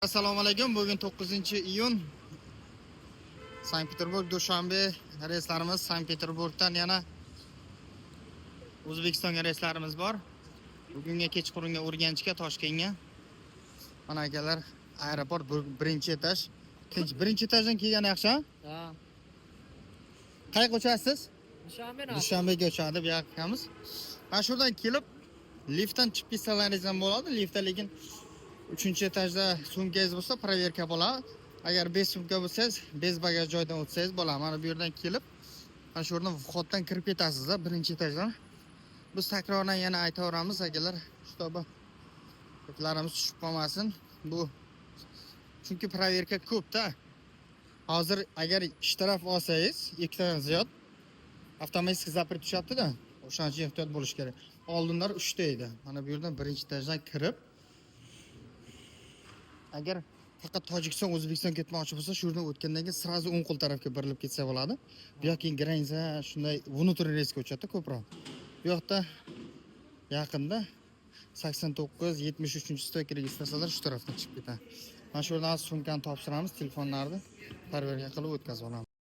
Assalomu alaykum. Bugun 9-iyun. Sankt-Peterburg Dushanbe reyslarimiz. Sankt-Peterburgdan yana O'zbekistonga reyslarimiz bor. Bugungi kechqurunga Urganchga, Toshkentga. Mana akalar, aeroport birinchi etaj. Birinchi etajdan kelgani yaxshi. Ha. Qayerga uchasiz? Dushanbe. Dushanbega uchadi bu yoqamiz. Mana shundan kelib liftdan chiqib ketsalaringiz ham bo'ladi. Liftda lekin 3-etajda sumkangiz bo'lsa, proverka bo'ladi. Agar bez sumka bo'lsangiz, bez bagaj joydan o'tsangiz bo'ladi. Mana bu yerdan kelib, mana shu yerdan vходdan kirib ketasiz, birinchi etajdan. Biz takroran yana aytaveramiz akalar, чтобы beklarimiz tushib qolmasin. Bu chunki proverka ko'p-da. Hozir agar ishtiraf olsangiz, ikkitadan ziyod avtomatik zapret tushadi-da. O'shaning uchun ehtiyot bo'lish kerak. Oldinlar 3 ta edi. Mana bu yerdan birinchi etajdan kirib, agar faqat Tojikiston, O'zbekiston ketmoqchi bo'lsa, shu yerdan o'tgandan keyin sразу o'ng qo'l tarafga burilib ketsa bo'ladi. Bu yoqning granza shunday внутренний reysga o'tadi ko'proq. Bu yoqda yaqinda 89-73-stoyga registratsiyalar shu tarafdan chiqib ketadi. Mana shu yerdan sumkani topshiramiz, telefonlarni parvarga qilib o'tkazib olamiz.